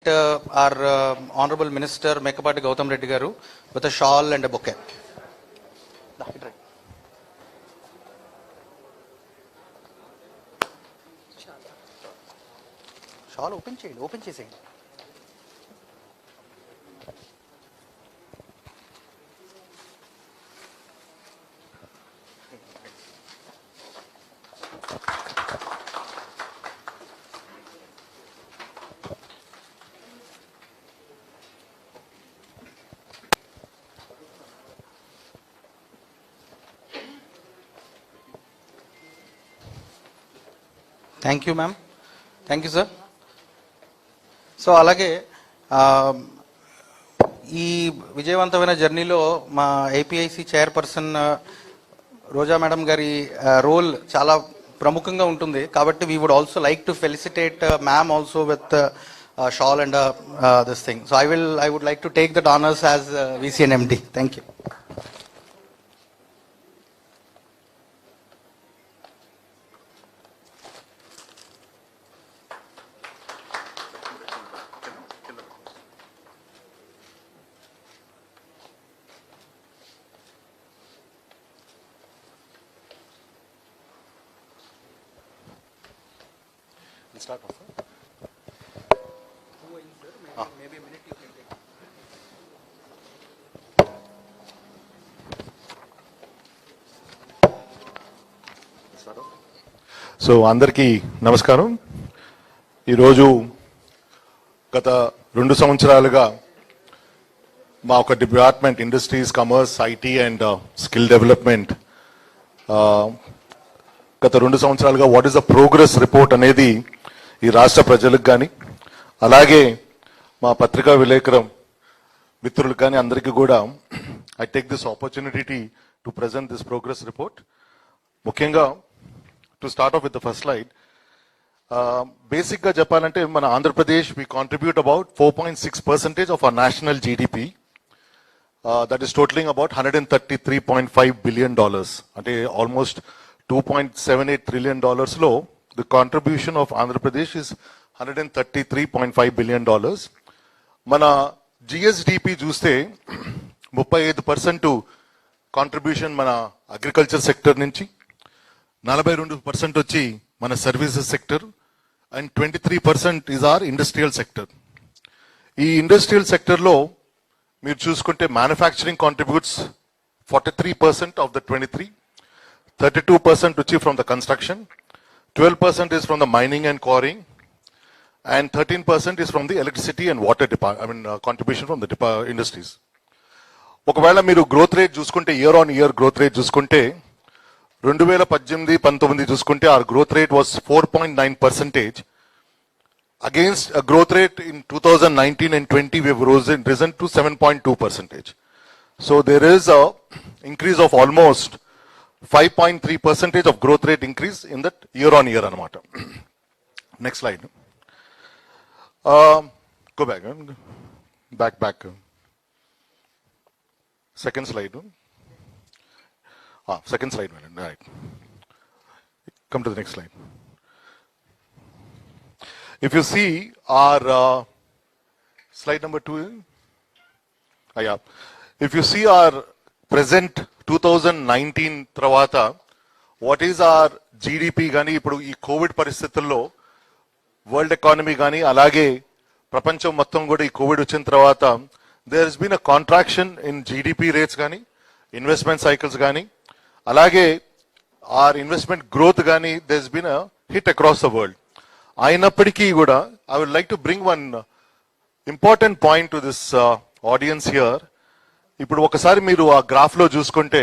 our Honorable Minister Mekapati Gautam Reddy Garu with a shawl and a bouquet. Shawl open chesing. Thank you, ma'am. Thank you, sir. So అలాగే ఈ విజయవంతమైన జర్నీలో మా APIC chairperson Roja madam గారి role చాలా ప్రముఖంగా ఉంటుంది. కాబట్టి we would also like to felicitate ma'am also with shawl and this thing. So I would like to take that honours as VCNMD. Thank you. Start off. Maybe a minute you can take. Start off. So అందరికీ నమస్కారం. ఈరోజు గత 2 సంవత్సరాలుగా మా ఒక department industries, commerce, IT and skill development గత 2 సంవత్సరాలుగా what is the progress report అనేది ఈ రాష్ట్ర ప్రజలకు కానీ అలాగే మా పత్రికా విలేకరం మిత్రులకు కానీ అందరికీ కూడా I take this opportunity to present this progress report. ముఖ్యంగా to start off with the first slide, బేసిక్గా చెప్పాలంటే మన Andhra Pradesh we contribute about 4.6% of our national GDP. That is totalling about $133.5 billion. అంటే ఆల్మోస్ట్ $2.78 trillion లో the contribution of Andhra Pradesh is $133.5 billion. మన GSDP చూస్తే 35% contribution మన agriculture sector నుంచి, 42% వచ్చి మన services sector and 23% is are industrial sector. ఈ industrial సెక్టర్లో మీరు చూసుకుంటే మ్యానుఫ్యాక్చరింగ్ కాంట్రిబ్యూట్స్ 43% ఆఫ్ ద 23, 32% వచ్చి from the construction, 12% is from the mining and quarrying, and 13% is from the electricity and water contribution from the industries. ఒకవేళ మీరు growth rate చూసుకుంటే, year on year growth rate చూసుకుంటే 2018-19 చూసుకుంటే our growth rate was 4.9%. Against a growth rate in 2019 and 20 we have risen to 7.2%. So there is a increase of almost 5.3% of growth rate increase in that year on year anamata. Next slide. Go back. Second slide. Second slide. Right. Come to the next slide. If you see our slide number 2. Yeah. If you see our present 2019 తర్వాత what is are GDP కానీ, ఇప్పుడు ఈ Covid పరిస్థితుల్లో world economy కానీ అలాగే ప్రపంచం మొత్తం కూడా ఈ కోవిడ్ వచ్చిన తర్వాత there has been a contraction in GDP rates కానీ, ఇన్వెస్ట్మెంట్ సైకిల్స్ కానీ, అలాగే ఆర్ ఇన్వెస్ట్మెంట్ గ్రోత్ కానీ there has been a hit across the world. అయినప్పటికీ కూడా I would like to bring one important point to this audience here. ఇప్పుడు ఒకసారి మీరు ఆ గ్రాఫ్ లో చూసుకుంటే,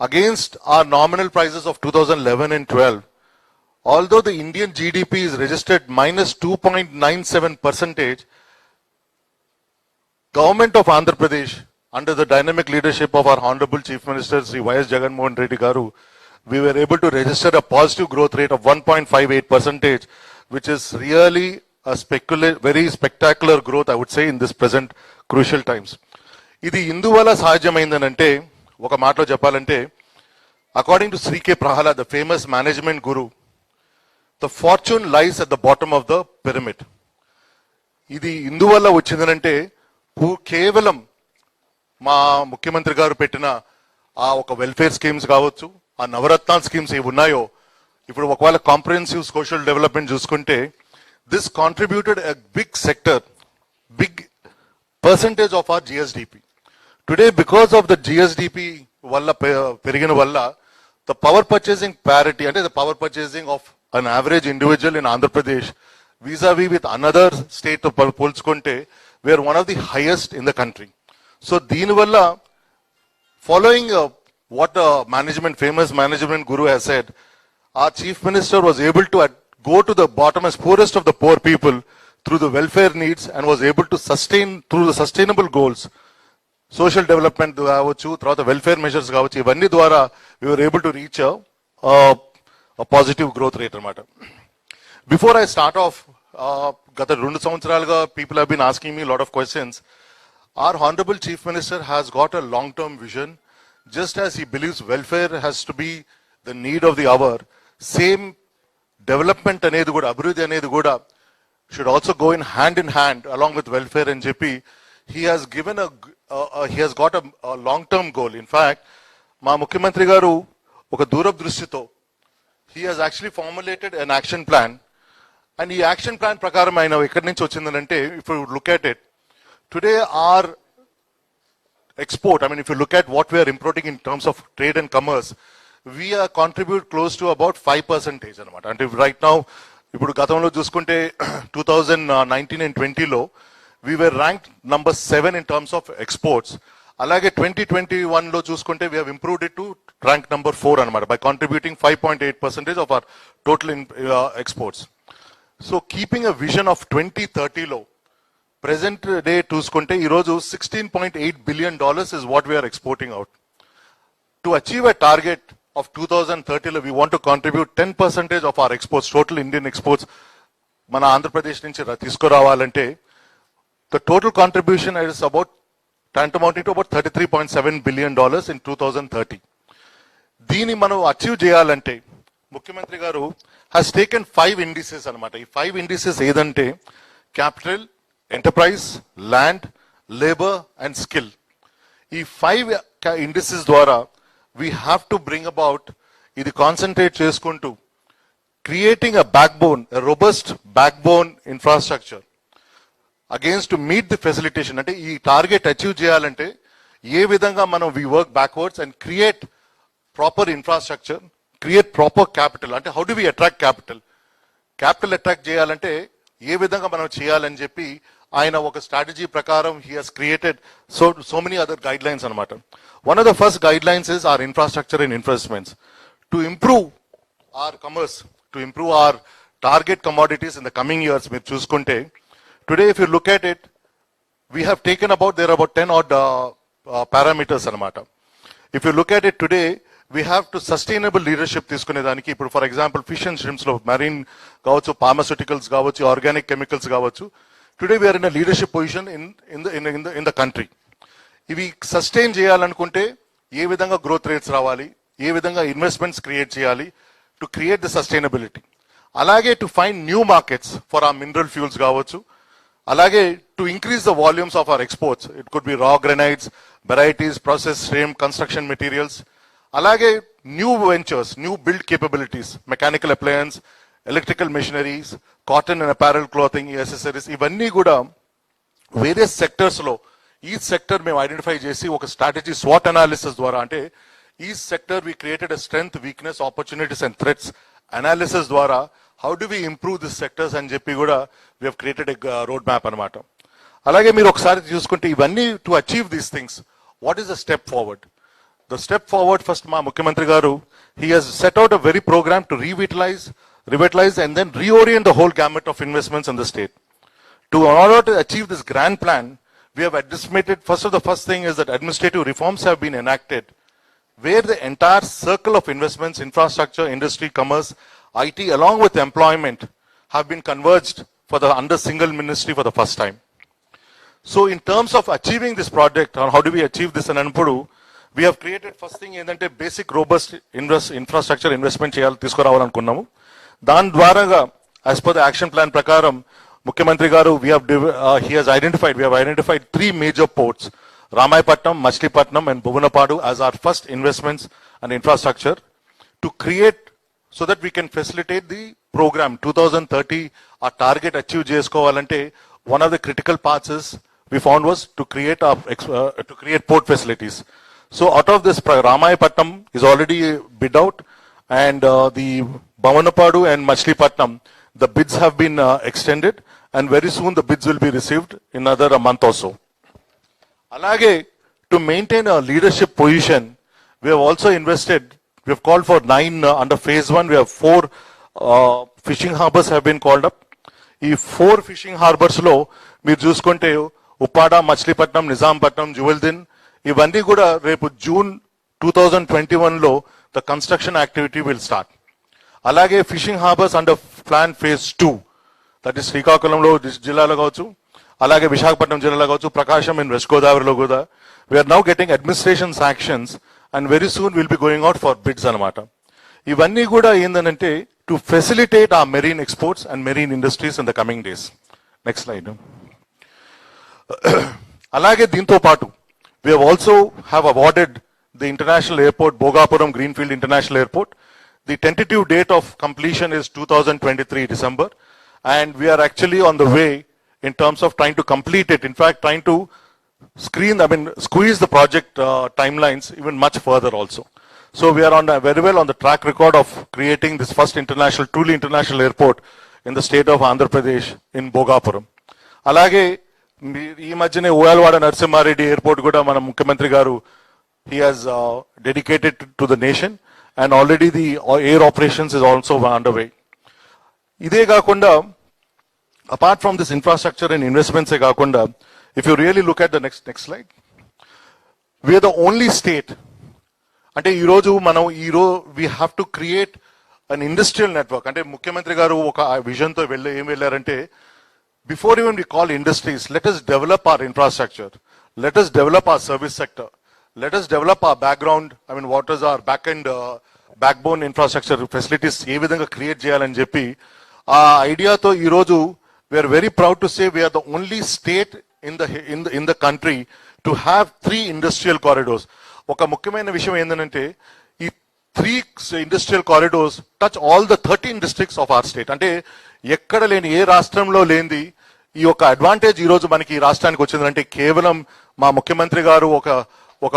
against our nominal prices of 2011 and 12, although the Indian GDP is registered minus 2.97%, Government of Andhra Pradesh under the dynamic leadership of our Honorable Chief Minister Sri Y.S. Jagan Mohan Reddy Garu, we were able to register a positive growth rate of 1.58%, which is really a very spectacular growth, I would say, in this present crucial times. ఇది ఇందువల్ల సాధ్యమైందనంటే, ఒక మాటలో చెప్పాలంటే, according to Shri K Prahlad, the famous management guru, the fortune lies at the bottom of the pyramid. ఇది ఇందువల్ల వచ్చిందనంటే కేవలం మా ముఖ్యమంత్రి గారు పెట్టిన ఆ ఒక వెల్ఫేర్ స్కీమ్స్ కావచ్చు, ఆ నవరత్నాల స్కీమ్స్ ఏవి ఉన్నాయో, ఇప్పుడు ఒకవేళ కాంప్రహెన్సివ్ సోషల్ డెవలప్మెంట్ చూసుకుంటే this contributed a big sector, big percentage of our GSDP. Today because of the GSDP వల్ల పెరిగిన వల్ల ద పవర్ పర్చేసింగ్ ప్యారిటీ, అంటే the power purchasing of an average individual in Andhra Pradesh vis-a-vis with another state of పోల్చుకుంటే we are one of the highest in the country. So దీనివల్ల following what the famous management guru has said, our chief minister was able to go to the bottomest, poorest of the poor people through the welfare needs and was able to sustain through the sustainable goals, social development కావచ్చు, తర్వాత welfare measures కావచ్చు, ఇవన్నీ ద్వారా we were able to reach a positive growth rate అన్నమాట. Before I start off, గత 2 సంవత్సరాలుగా people have been asking me a lot of questions. Our Honorable Chief Minister has got a long-term vision. Just as he believes welfare has to be the need of the hour, same development అనేది కూడా, అభివృద్ధి అనేది కూడా should also go in hand along with welfare and JP. He has given he has got a long-term goal. In fact, మా ముఖ్యమంత్రి గారు ఒక దూరదృష్టితో he has actually formulated an action plan. And ఈ యాక్షన్ ప్లాన్ ప్రకారం ఆయన ఎక్కడి నుంచి వచ్చిందంటే, if you look at it, today our export, I mean if you look at what we are importing in terms of trade and commerce, we are contribute close to about 5% అన్నమాట. అంటే right now, ఇప్పుడు గతంలో చూసుకుంటే 2019 and 20లో we were ranked number 7 in terms of exports. అలాగే 2021లో చూసుకుంటే we have improved it to rank number 4 అన్నమాట, by contributing 5.8% of our total exports. So keeping a vision of 2030లో present day చూసుకుంటే ఈరోజు $16.8 billion is what we are exporting out. To achieve a target of 2030లో we want to contribute 10% of our exports, total Indian exports మన ఆంధ్రప్రదేశ్ నుంచి తీసుకురావాలంటే the total contribution is about tantamounting to about $33.7 billion in 2030. దీన్ని మనం achieve చేయాలంటే ముఖ్యమంత్రి గారు has taken 5 indices అన్నమాట. ఈ 5 indices ఏదంటే capital, enterprise, land, labour and skill. ఈ 5 indices ద్వారా we have to bring about, ఇది కాన్సన్ట్రేట్ చేసుకుంటూ creating a backbone, a robust backbone infrastructure against to meet the facilitation. అంటే ఈ టార్గెట్ అచీవ్ చేయాలంటే ఏ విధంగా మనం we work backwards and create proper infrastructure, create proper capital. అంటే how do we attract capital attract చేయాలంటే ఏ విధంగా మనం చేయాలని చెప్పి ఆయన ఒక స్ట్రాటజీ ప్రకారం he has created so many other guidelines అన్నమాట. One of the first guidelines is our infrastructure and investments to improve our commerce, to improve our target commodities in the coming years. మీరు చూసుకుంటే today if you look at it, we have taken about, there are about 10 odd parameters అన్నమాట. If you look at it today, we have to sustainable leadership తీసుకునేదానికి, ఇప్పుడు for example fish and shrimps లో marine కావచ్చు, pharmaceuticals కావచ్చు, organic chemicals కావచ్చు, today we are in leadership position in the country. ఇవి sustain చేయాలనుకుంటే ఏ విధంగా గ్రోత్ రేట్స్ రావాలి, ఏ విధంగా ఇన్వెస్ట్మెంట్స్ క్రియేట్ చేయాలి టు క్రియేట్ ద సస్టైనబిలిటీ. అలాగే to find new markets for a mineral fuels కావచ్చు, అలాగే to increase the volumes of our exports. It could be raw granites, varieties, process stream, construction materials, అలాగే new ventures, new build capabilities, mechanical appliances, electrical machineries, cotton and apparel clothing, accessories, ఇవన్నీ కూడా various sectors లో ఈ sector మేము identify చేసి ఒక strategy swat analysis ద్వారా, అంటే ఈ sector we created strength, weakness, opportunities and threats analysis ద్వారా how do we improve this sectors అని చెప్పి కూడా we have created a road map అనమాట. అలాగే మీరు ఒకసారి చూసుకుంటే ఇవన్నీ to achieve these things, what is the step forward? The step forward, first మా ముఖ్యమంత్రి గారు, he has set out a very program to revitalize and then reorient the whole gamut of investments in the state. In order to achieve this grand plan, we have estimated, first thing is that administrative reforms have been enacted, where the entire circle of investments, infrastructure, industry, commerce, IT, along with employment, have been converged under single ministry for the first time. So in terms of achieving this project, or how do we achieve this in Anpudu, we have created, first thing ఏంటంటే basic robust infrastructure investment తీసుకురావాలనుకున్నాము. దాని ద్వారాగా as per the action plan ప్రకారం Mukhyamantri Garu, he has identified, we have identified 3 major ports, Ramayapatnam, Machilipatnam and Bhuvanapadu as our first investments and infrastructure to create so that we can facilitate the program 2030. Our target achieve cheskovalante, one of the critical parts is we found was to create port facilities. So out of this, Ramayapatnam is already bid out, and the Bhuvanapadu and Machilipatnam, the bids have been extended, and very soon the bids will be received in another a month or so. Alage, to maintain a leadership position, we have also invested, we have called for 9 under phase 1, we have 4 fishing harbors have been called up. ఈ 4 fishing harbours లో మీరు చూసుకుంటే ఉప్పాడ, మచిలీపట్నం, నిజాంపట్నం, జువెల్దిన్ ఇవన్నీ కూడా రేపు June 2021 లో the construction activity will start. అలాగే fishing harbours under plan phase 2, that is శ్రీకాకుళంలో జిల్లాలో కావచ్చు, అలాగే విశాఖపట్నం జిల్లాలో కావచ్చు, ప్రకాశం ఇన్ వెస్ట్ గోదావరిలో కూడా we are now getting administration sanctions and very soon will be going out for bids అనమాట. ఇవన్నీ కూడా ఏంటంటే టు ఫెసిలిటేట్ ఆ marine exports and marine industries in the coming days. Next slide. అలాగే దీంతో పాటు we have also have awarded the international airport, Bhogapuram Greenfield International Airport. The tentative date of completion is 2023 December, and we are actually on the way in terms of trying to complete it. In fact, trying to squeeze the project timelines even much further also. So we are on very well on the track record of creating this first truly international airport in the state of Andhra Pradesh in Bhogapuram. Alage ఈ మధ్యనే ఓయాలవాడ Narasimha Reddy airport కూడా మన ముఖ్యమంత్రి గారు he has dedicated to the nation, and already the air operations is also underway. ఇదే కాకుండా apart from this infrastructure and investments ఏ కాకుండా, if you really look at the next slide, we are the only state, అంటే ఈరోజు మనం we have to create an industrial network. అంటే ముఖ్యమంత్రి గారు ఒక విజన్ తో ఏం వెళ్ళారంటే, before even we call industries, let us develop our infrastructure, let us develop our service sector, let us develop our background, what is our back-end backbone infrastructure facilities ఏ విధంగా create చేయాలని చెప్పి ఆ ఐడియాతో ఈరోజు we are very proud to say we are the only state in the country to have 3 industrial corridors. ఒక ముఖ్యమైన విషయం ఏంటంటే ఈ 3 industrial corridors touch all the 13 districts of our state. అంటే ఎక్కడ లేని, ఏ రాష్ట్రంలో లేనిది ఈ యొక్క అడ్వాంటేజ్ ఈ రోజు మనకి ఈ రాష్ట్రానికి వచ్చిందంటే కేవలం మా ముఖ్యమంత్రి గారు ఒక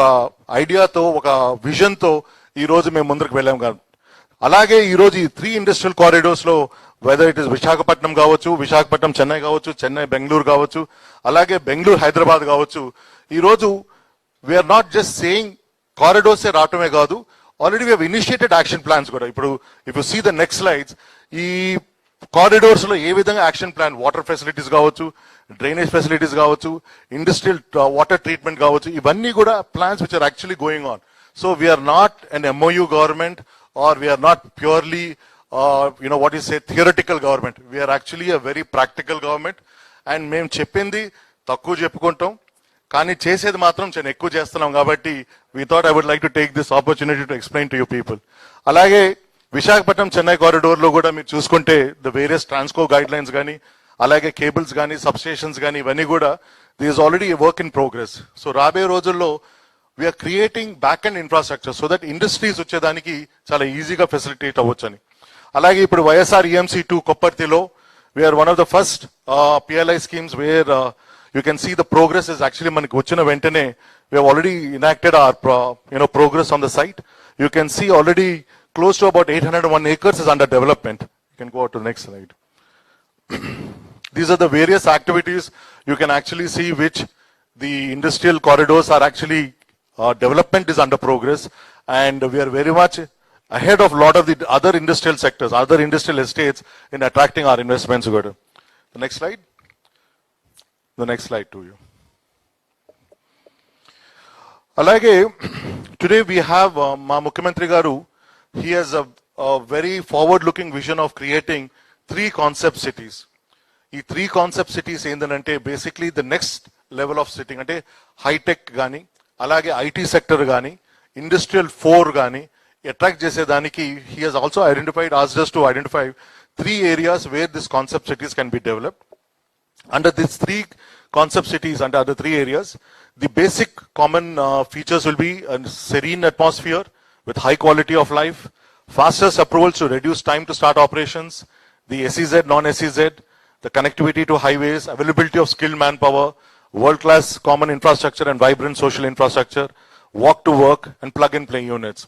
ఐడియాతో, ఒక విజన్ తో ఈ రోజు మేము ముందుకు వెళ్ళాం కాదు. అలాగే ఈ రోజు ఈ 3 ఇండస్ట్రియల్ కారిడోర్స్ లో వెదర్ ఇట్ ఇస్ విశాఖపట్నం కావచ్చు, విశాఖపట్నం చెన్నై కావచ్చు, చెన్నై బెంగళూరు కావచ్చు, అలాగే బెంగళూరు హైదరాబాద్ కావచ్చు, ఈ రోజు we are not just saying corridors రావటమే కాదు, already we have initiated action plans కూడా. ఇప్పుడు if you see the next slides, ఈ కారిడోర్స్ లో ఏ విధంగా యాక్షన్ ప్లాన్, వాటర్ ఫెసిలిటీస్ కావచ్చు, డ్రైనేజ్ ఫెసిలిటీస్ కావచ్చు, ఇండస్ట్రియల్ వాటర్ ట్రీట్మెంట్ కావచ్చు, ఇవన్నీ కూడా plans which are actually going on. So we are not an MOU government, or we are not purely what you say theoretical government. We are actually a very practical government, and మేము చెప్పింది తక్కువ చెప్పుకుంటాం కానీ చేసేది మాత్రం చాలా ఎక్కువ చేస్తున్నాం. కాబట్టి we thought I would like to take this opportunity to explain to you people. అలాగే విశాఖపట్నం చెన్నై కారిడోర్ లో కూడా మీరు చూసుకుంటే the various Transco guidelines కానీ, అలాగే కేబుల్స్ కానీ, సబ్ స్టేషన్స్ కానీ, ఇవన్నీ కూడా this is already a work in progress. So రాబోయే రోజుల్లో we are creating back and infrastructure so that industries వచ్చేదానికి చాలా ఈజీగా ఫెసిలిటేట్ అవ్వచ్చు అని. అలాగే ఇప్పుడు వైఎస్ఆర్ EMC 2 కొప్పర్తిలో we are one of the first PLI schemes where you can see the progress is actually మనకి వచ్చిన వెంటనే we have already enacted our progress on the site. You can see already close to about 801 acres is under development. You can go out to the next slide. These are the various activities you can actually see which the industrial corridors are actually development is under progress, and we are very much ahead of a lot of the other industrial sectors, other industrial estates in attracting our investments. Good. The next slide. The next slide to you. Alage, today we have Ma Mukhyamantri Garu. He has a very forward-looking vision of creating 3 concept cities. ఈ 3 concept cities ఏంటంటే basically the next level of sitting, అంటే hitech కానీ, అలాగే IT sector కానీ, industrial 4 కానీ attract చేసేదానికి he has also asked us to identify 3 areas where this concept cities can be developed. Under these three concept cities, under the three areas, the basic common features will be a serene atmosphere with high quality of life, fastest approvals to reduce time to start operations, the SEZ, non-SEZ, the connectivity to highways, availability of skilled manpower, world-class common infrastructure and vibrant social infrastructure, walk to work and plug-and-play units.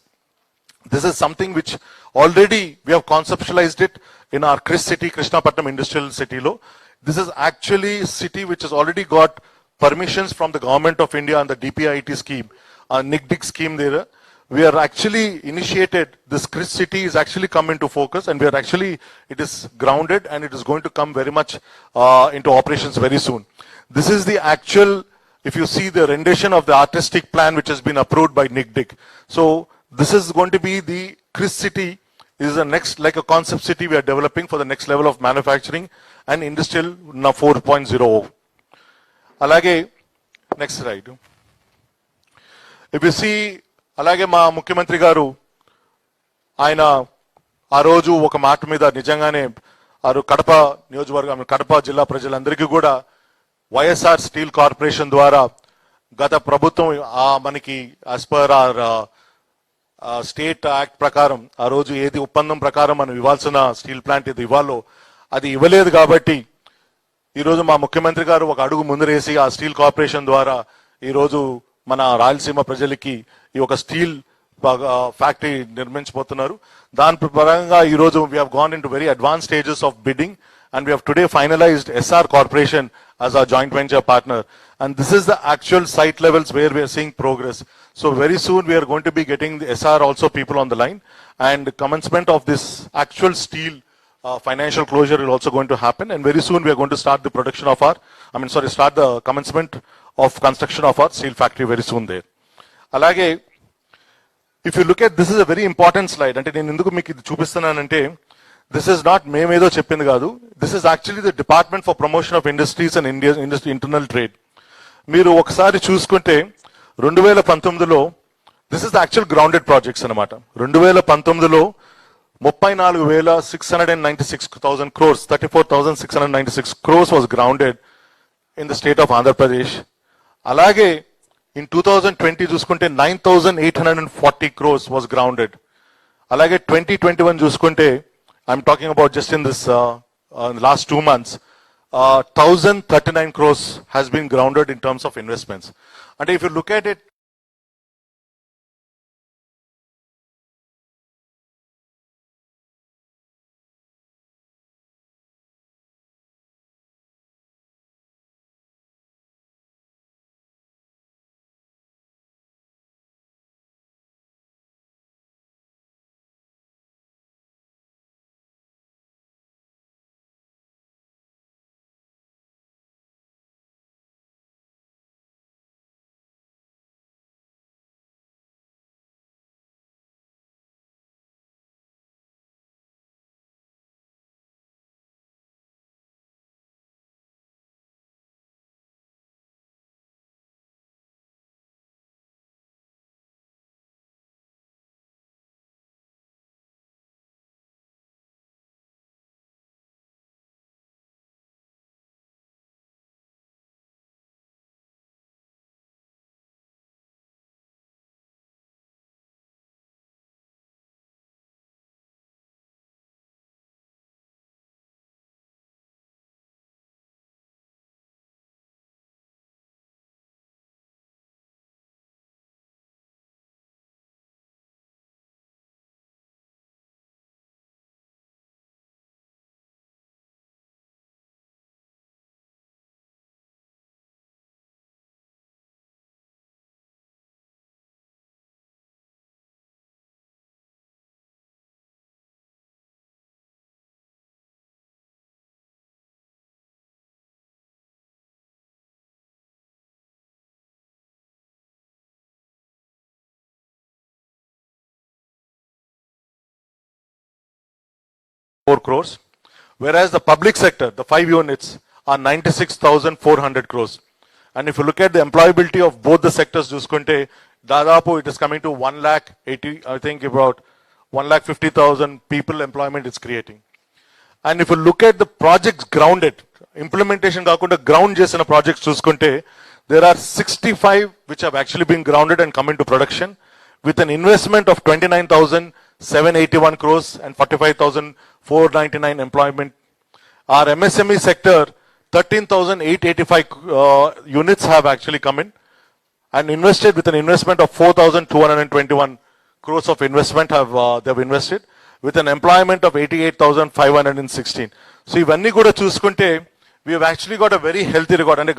This is something which already we have conceptualized it in our Chris City, Krishnapatnam Industrial City Lo. This is actually a city which has already got permissions from the government of India and the DPIIT scheme, NICDIC scheme there. We are actually initiated, this Chris City is actually come into focus and we are actually, it is grounded and it is going to come very much into operations very soon. This is the actual, if you see the rendition of the artistic plan which has been approved by NICDIC. So this is going to be the Chris City is the next, like a concept city we are developing for the next level of manufacturing and industrial 4.0. Alage, next slide. If you see, అలాగే మా ముఖ్యమంత్రి గారు ఆయన ఆ రోజు ఒక మాట మీద నిజంగానే కడప నియోజకవర్గం కడప జిల్లా ప్రజలందరికీ కూడా వైఎస్ఆర్ స్టీల్ కార్పొరేషన్ ద్వారా గత ప్రభుత్వం మనకి as per our state act ప్రకారం ఆ రోజు ఏది ఒప్పందం ప్రకారం మనం ఇవ్వాల్సిన స్టీల్ ప్లాంట్ ఇది ఇవ్వాలో అది ఇవ్వలేదు కాబట్టి ఈరోజు మా ముఖ్యమంత్రి గారు ఒక అడుగు ముందరేసి ఆ స్టీల్ కార్పొరేషన్ ద్వారా ఈరోజు మన రాయలసీమ ప్రజలకి ఈ ఒక స్టీల్ ఫ్యాక్టరీ నిర్మించబోతున్నారు. దాని పరంగా ఈరోజు we have gone in to very advance stages of bidding and we have today finalized SR Corporation as our joint venture partner. And this is the actual site levels where we are seeing progress. So very soon we are going to be getting the SR also people on the line, and commencement of this actual steel financial closure is also going to happen. And very soon we are going to start the production of start the commencement of construction of our steel factory very soon there. Alage, if you look at, this is a very important slide. Ante nenu enduku meeku idi chupistunanante, this is not మేమేదో చెప్పింది కాదు. This is actually the Department for Promotion of Industries and Internal Trade. మీరు ఒకసారి చూసుకుంటే 2019లో this is the actual grounded projects అన్నమాట. 2019లో 34,696,000 crores, 34,696 crores was grounded in the state of Andhra Pradesh. అలాగే in 2020 చూసుకుంటే 9,840 crores was grounded. అలాగే 2021 చూసుకుంటే, I'm talking about just in this last 2 months, 1,039 crores has been grounded in terms of investments. And if you look at it, crores, whereas the public sector, the 5 units, are 96,400 crores. And if you look at the employability of both the sectors, చూసుకుంటే దాదాపు it is coming to 1,80,000, I think about 1,50,000 people employment it's creating. And if you look at the projects grounded, implementation kaakunda ground chesina projects chuskunte, there are 65 which have actually been grounded and come into production with an investment of 29,781 crores and 45,499 employment. Our MSME sector, 13,885 units have actually come in and invested with an investment of 4,221 crores of investment they've invested with an employment of 88,516. So ivanni kuda chusukunte, we have actually got a very healthy record. And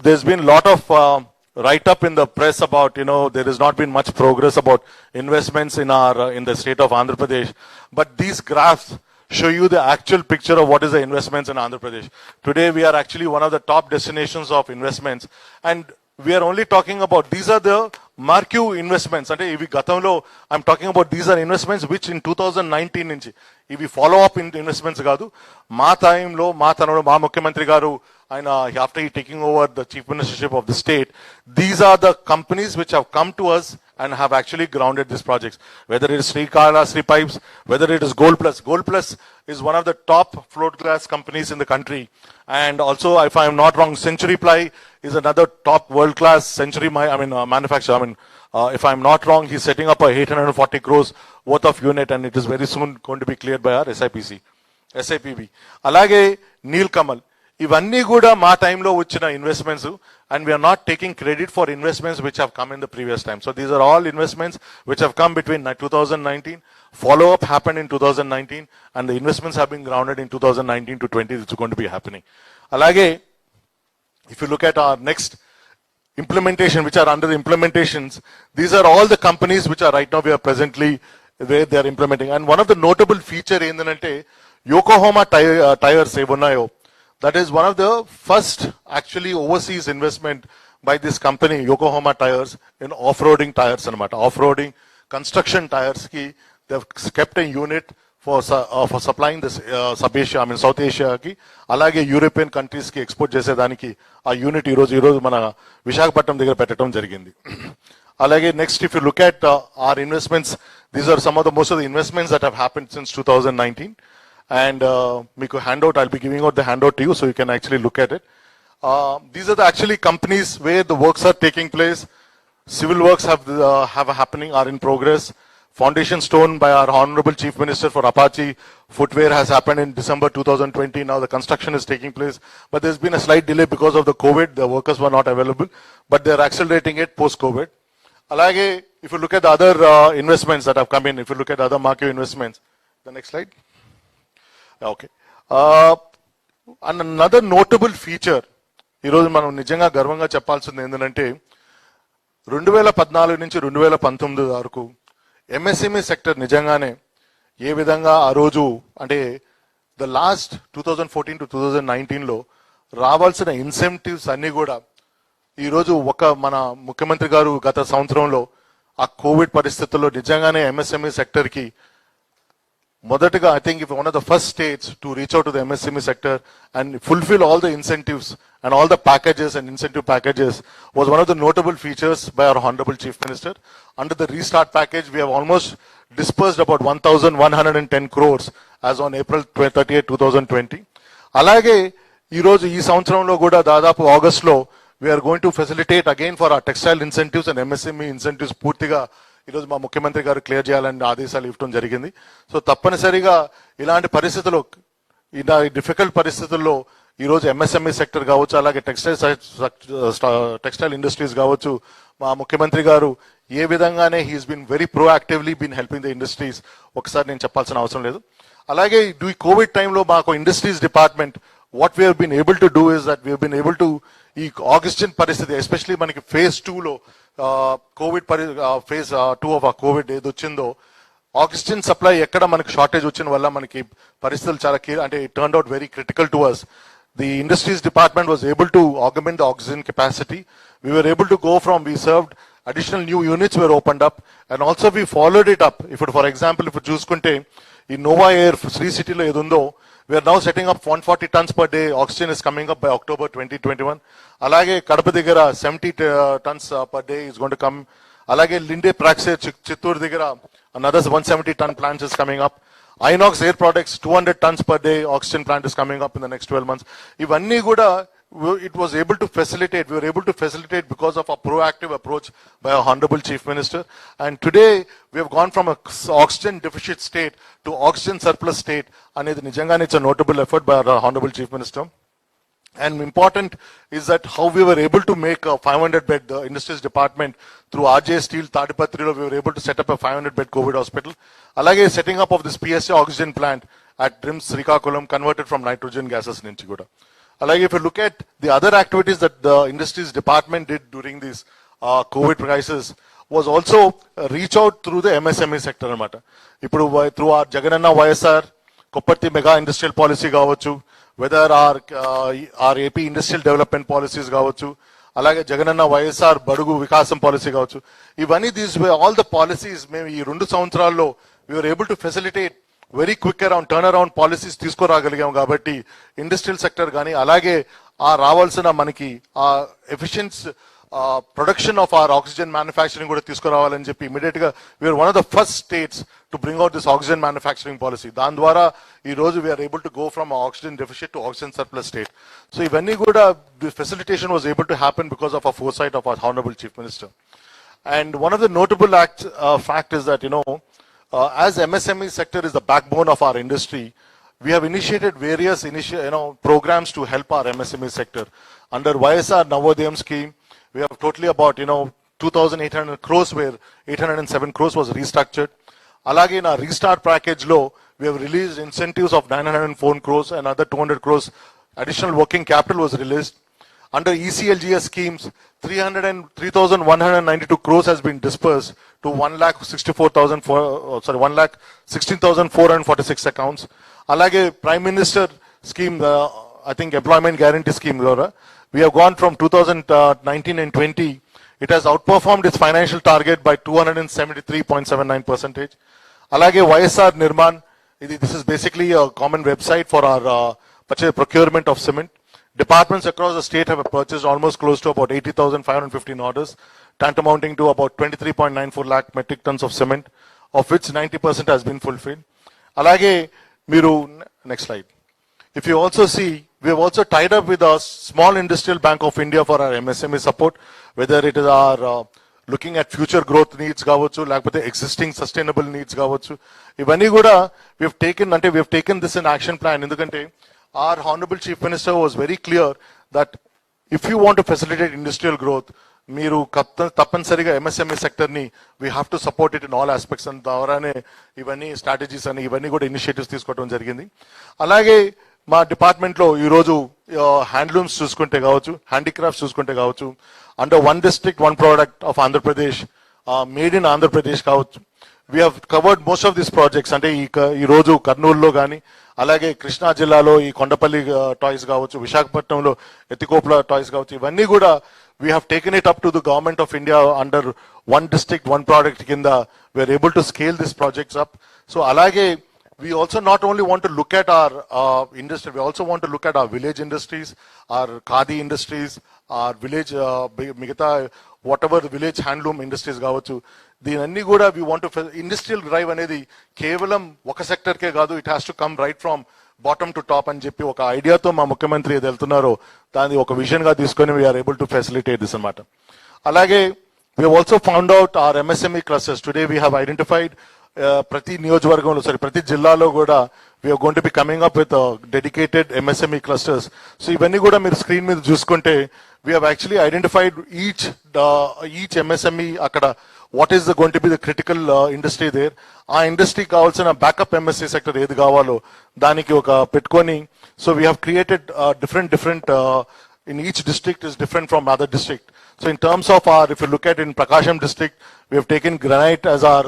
there's been a lot of write up in the press about, there has not been much progress about investments in the state of Andhra Pradesh. But these graphs show you the actual picture of what is the investments in Andhra Pradesh. Today we are actually one of the top destinations of investments, and we are only talking about, these are the marquee investments. Ante ivi gatamlo I'm talking about, these are investments which in 2019 nunchi ivi follow up investments kaadu, ma time lo ma tanalo ma mukhyamantri garu after he taking over the chief ministership of the state, these are the companies which have come to us and have actually grounded these projects. Whether it is Sri Pipes, whether it is Gold Plus. Gold Plus is one of the top float glass companies in the country. And also, if I am not wrong, Century Ply is another top world class manufacturer. If I am not wrong, he's setting up a 840 crores worth of unit, and it is very soon going to be cleared by our SIPB. Alage Nilkamal. ఇవన్నీ కూడా మా టైంలో వచ్చిన investments, and we are not taking credit for investments which have come in the previous time. So these are all investments which have come between 2019, follow up happened in 2019, and the investments have been grounded in 2019 to 20. It's going to be happening. Alage, if you look at our next implementation, which are under the implementations, these are all the companies which are right now we are presently where they are implementing. And one of the notable feature ఏంటంటే Yokohama tires ఏమున్నాయో, that is one of the first actually overseas investment by this company, Yokohama Tires, in off-roading tires anamata. Off-roading construction tires ki they've kept a unit for supplying this sub-Asia, South Asia ki, alage European countries ki export చేసేదానికి ఆ unit ఈ రోజు మన విశాఖపట్నం దగ్గర పెట్టడం జరిగింది. Alage next, if you look at our investments, these are some of the most of the investments that have happened since 2019. And Miku handout, I'll be giving out the handout to you so you can actually look at it. These are the actually companies where the works are taking place. Civil works have happening, are in progress. Foundation stone by our Honorable Chief Minister for Apache Footwear has happened in December 2020. Now the construction is taking place. But there's been a slight delay because of the COVID. The workers were not available. But they're accelerating it post-COVID. Alage, if you look at the other investments that have come in, if you look at other market investments. The next slide. Okay. And another notable feature, ఈరోజు మనం నిజంగా గర్వంగా చెప్పాల్సింది ఏంటంటే 2014 నుంచి 2019 వరకు MSME sector నిజంగానే ఏ విధంగా ఆ రోజు అంటే ద లాస్ట్ 2014 టు 2019 లో రావాల్సిన ఇన్సెంటివ్స్ అన్ని కూడా ఈరోజు మన ముఖ్యమంత్రి గారు గత సంవత్సరంలో ఆ కోవిడ్ పరిస్థితుల్లో నిజంగానే ఎంఎస్ఎంఈ సెక్టర్ కి మొదటగా, I think if one of the first states to reach out to the MSME sector and fulfill all the incentives and all the packages and incentive packages was one of the notable features by our Honorable Chief Minister. Under the restart package, we have almost dispersed about 1,110 crores as on April 30th, 2020. Alage, ఈ రోజు ఈ సంవత్సరంలో కూడా దాదాపు August లో we are going to facilitate again for our textile incentives and MSME incentives పూర్తిగా ఈరోజు మా ముఖ్యమంత్రి గారు క్లియర్ చేయాలని ఆదేశాలు ఇవ్వడం జరిగింది. సో తప్పనిసరిగా ఇలాంటి పరిస్థితుల్లో, ఇలా డిఫికల్ట్ పరిస్థితుల్లో ఈరోజు ఎంఎస్ఎంఈ సెక్టర్ కావచ్చు, అలాగే టెక్స్టైల్ ఇండస్ట్రీస్ కావచ్చు, మా ముఖ్యమంత్రి గారు ఏ విధంగానే he's been very proactively been helping the industries. ఒకసారి నేను చెప్పాల్సిన అవసరం లేదు. అలాగే ఈ కోవిడ్ టైంలో మాకు industries department what we have been able to do is that we have been able to ఈ ఆగస్టిన్ పరిస్థితి, ఎస్పెషలీ మనకి ఫేజ్ 2లో కోవిడ్ ఫేజ్ 2 ఆఫ్ ఆ కోవిడ్ ఏది వచ్చిందో, ఆక్సిజన్ సప్లై ఎక్కడ మనకి షార్టేజ్ వచ్చిన వల్ల మనకి పరిస్థితులు చాలా అంటే it turned out very critical to us. The industries department was able to augment the oxygen capacity. We were able to go from, we served additional new units were opened up, and also we followed it up. If for example, if you choose Kunte, in Nova Air, Sri City lo edundo, we are now setting up 140 tons per day. Oxygen is coming up by October 2021. Alage Kadapa Digara 70 tons per day is going to come. Alage Linde Praxair Chittur Digara, another 170 ton plants is coming up. Inox Air Products, 200 tons per day oxygen plant is coming up in the next 12 months. Ivanni kuda, it was able to facilitate, we were able to facilitate because of a proactive approach by our Honorable Chief Minister. And today, we have gone from a oxygen deficit state to oxygen surplus state. And it's a notable effort by our Honorable Chief Minister. And important is that how we were able to make a 500-bed industries department through RJ Steel, Tadipatrilo, we were able to set up a 500-bed COVID hospital. Alage setting up of this PSA oxygen plant at DRIMS Srikakulam, converted from nitrogen gases nunchi kuda. Alage if you look at the other activities that the industries department did during this COVID crisis, was also reach out through the MSME sector anamata. Ippudu through our Jagananna YSR, Kopparthi Mega Industrial Policy gavachu, whether our AP industrial development policies కావచ్చు, అలాగే జగనన్న వైఎస్ఆర్ బడుగు వికాసం policy కావచ్చు, ఇవన్నీ these were all the policies మేము ఈ 2 సంవత్సరాల్లో we were able to facilitate very quick around turnaround policies తీసుకురాగలిగాం కాబట్టి ఇండస్ట్రియల్ సెక్టర్ కానీ అలాగే ఆ రావాల్సిన మనకి ఆ Ephesians production of our oxygen manufacturing కూడా తీసుకురావాలని చెప్పి immediate గా we are one of the first states to bring out this oxygen manufacturing policy. దాని ద్వారా ఈ రోజు we are able to go from oxygen deficit to oxygen surplus state. So ఇవన్నీ కూడా the facilitation was able to happen because of a foresight of our Honorable Chief Minister. And one of the notable fact is that as MSME sector is the backbone of our industry, we have initiated various programs to help our MSME sector. Under YSR Navodayam scheme, we have totally about 2,800 crores where 807 crores was restructured. Alage in our restart package low, we have released incentives of 904 crores and another 200 crores additional working capital was released. Under ECLGS schemes, 3,192 crores has been dispersed to 1,16,446 accounts. Alage Prime Minister scheme, I think employment guarantee scheme, Laura. We have gone from 2019 and 20. It has outperformed its financial target by 273.79%. Alage YSR Nirman, this is basically a common website for our procurement of cement. Departments across the state have purchased almost close to about 80,515 orders, tantamounting to about 23.94 lakh metric tons of cement, of which 90% has been fulfilled. Alage, Miru, next slide. If you also see, we have also tied up with a small industrial bank of India for our MSME support, whether it is our looking at future growth needs కావచ్చు, లేకపోతే existing sustainable needs కావచ్చు. ఇవన్నీ కూడా we have taken this in action plan. ఎందుకంటే our Honorable Chief Minister was very clear that if you want to facilitate industrial growth, మీరు తప్పనిసరిగా MSME sector ని we have to support it in all aspects. and ద్వారానే ఇవన్నీ strategies అని ఇవన్నీ కూడా initiatives తీసుకోవడం జరిగింది. అలాగే మా డిపార్ట్మెంట్ లో ఈ రోజు హ్యాండ్లూమ్స్ చూసుకుంటే కావచ్చు, హ్యాండీక్రాఫ్ట్స్ చూసుకుంటే కావచ్చు, under one district one product of Andhra Pradesh, made in Andhra Pradesh కావచ్చు, we have covered most of these projects. అంటే ఈ రోజు కర్నూలులో కానీ, అలాగే కృష్ణా జిల్లాలో ఈ కొండపల్లి టాయ్స్ కావచ్చు, విశాఖపట్నంలో ఎత్తికోపుల టాయ్స్ కావచ్చు, ఇవన్నీ కూడా we have taken it up to the government of India under one district one product కింద we are able to scale this projects up. So అలాగే we also not only want to look at our industry, we also want to look at our village industries, our khadi industries, our village migata whatever village handloom industries కావచ్చు. దీనన్నీ కూడా we want to industrial drive అనేది కేవలం ఒక sector కే కాదు, it has to come right from bottom to top అని చెప్పి ఒక ఐడియాతో మా ముఖ్యమంత్రి ఏది వెళ్తున్నారో దాన్ని ఒక విజన్ గా తీసుకొని we are able to facilitate this అన్నమాట. అలాగే we have also found out our MSME clusters. Today we have identified ప్రతి నియోజకవర్గంలో ప్రతి జిల్లాలో కూడా we are going to be coming up with dedicated MSME clusters. So ఇవన్నీ కూడా మీరు స్క్రీన్ మీద చూసుకుంటే we have actually identified each MSME అక్కడ what is going to be the critical industry there, ఆ ఇండస్ట్రీ కావాల్సిన బ్యాకప్ MSE సెక్టర్ ఏది కావాలో దానికి ఒక పెట్టుకొని. So we have created different in each district is different from other district. So in terms of our, if you look at in Prakasham district, we have taken granite as our